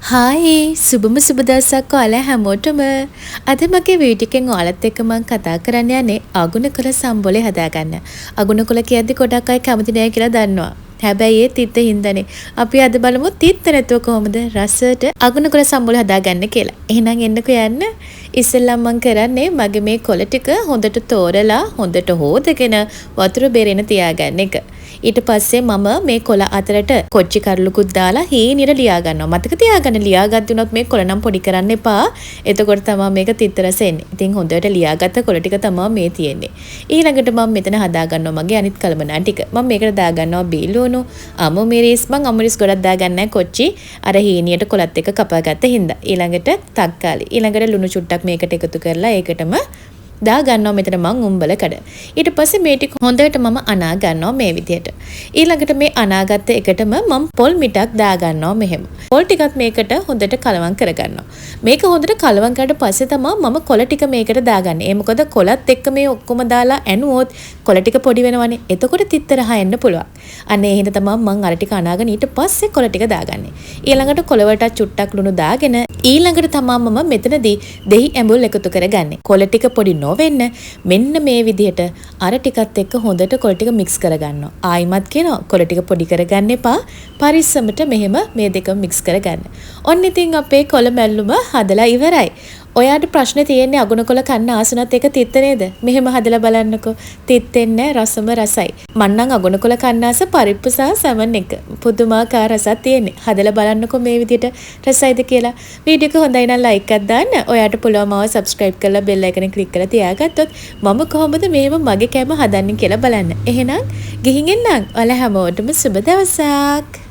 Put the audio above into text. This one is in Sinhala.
හායි සුබම සුබ දවසක් ඔයාලා හැමෝටම. අද මගේ වීඩියෝ එකෙන් ඔයාලත් එක්ක මම කතා කරන්න යන්නේ අගුණකොළ සම්බොලේ හදාගන්න. අගුණකොළ කියද්දි ගොඩක් අය කැමති නෑ කියලා දන්නවා. හැබැයි ඒ තිත්ත හින්දානේ. අපි අද බලමු තිත්ත නැතුව කොහොමද රසට අගුණකොළ සම්බොලේ හදාගන්න කියලා. එහෙනම් එන්නකෝ යන්න. ඉස්සෙල්ලා මම කරන්නේ මගේ මේ කොළ ටික හොඳට තෝරලා හොඳට හොදගෙන වතුර බෙරෙන තියාගන්න එක. ඊට පස්සේ මම මේ කොළ අතරට කොච්චි කරලුකුත් දාලා හීනිර ලියා ගන්නවා. මතක තියාගන්න ලියාගත්තුනොත් මේ කොළ නම් පොඩි කරන්න එපා. එතකොට තමයි මේක තිත්ත රස එන්නේ. ඉතින් හොඳට ලියාගත්ත කොළ ටික තමයි මේ තියෙන්නේ. ඊළඟට මම මෙතන හදා ගන්නවා මගේ අනිත් කලමනා ටික. මම මේකට දා ගන්නවා බීලුණු, අමු මිරිස්, මම අමු මිරිස් ගොඩක් දා ගන්නෑ කොච්චි. අර හීනියට කොළත් එක්ක කපාගත්ත හින්දා. ඊළඟට තක්කාලි. ඊළඟට ලුණු චුට්ටක් මේකට එකතු කරලා ඒකටම දා ගන්නවා මෙතන මං උම්බල කඩ. ඊට පස්සේ මේ ටික හොඳට මම අනා ගන්නවා මේ විදිහට. ඊළඟට මේ අනාගත්ත එකටම මම පොල් මිටක් දා ගන්නවා මෙහෙම. පොල් ටිකත් මේකට හොඳට කලවම් කරගන්නවා. මේක හොඳට කලවම් කරලා පස්සේ තමයි මම කොළ ටික මේකට දාගන්නේ. ඒ මොකද කොළත් එක්ක මේ ඔක්කොම දාලා ඇනුවොත් කොළ ටික පොඩි වෙනවනේ. එතකොට තිත්තරහ එන්න පුළුවන්. අන්න ඒ හින්දා තමයි මම අර ටික අනාගෙන ඊට පස්සේ කොළ ටික දාගන්නේ. ඊළඟට කොළ වලට චුට්ටක් ලුණු දාගෙන ඊළඟට තමයි මම මෙතනදී දෙහි ඇඹුල් එකතු කරගන්නේ. කොළ ටික පොඩි නොවෙන්න මෙන්න මේ විදිහට අර ටිකත් එක්ක හොඳට කොළ ටික මික්ස් කරගන්නවා. ආයිමත් කියනවා කොළ ටික පොඩි කරගන්න එපා. පරිස්සමට මෙහෙම මේ දෙකම මික්ස් කරගන්න. ඔන්න ඉතින් අපේ කොළ මැල්ලුම හදලා ඉවරයි. ඔයාට ප්‍රශ්නේ තියෙන්නේ අගුණකොළ කන්න ආසනත් එක තිත්ත නේද? මෙහෙම හදලා බලන්නකෝ. තිත්තෙන්නේ රසම රසයි. මන්නම් අගුණකොළ කන්න ආස පරිප්පු සහ සැමන් එක. පුදුමාකාර රසක් තියෙන්නේ. හදලා බලන්නකෝ මේ විදිහට රසයිද කියලා. වීඩියෝ එක හොඳයි නම් ලයික් එකක් දාන්න. ඔයාට පුළුවන් මාව subscribe කරලා bell icon එක click කරලා තියාගත්තොත් මම කොහොමද මෙහෙම මගේ කෑම හදන්නේ කියලා බලන්න. එහෙනම් ගිහින් එන්නම්. ඔයාලා හැමෝටම සුබ දවසක්.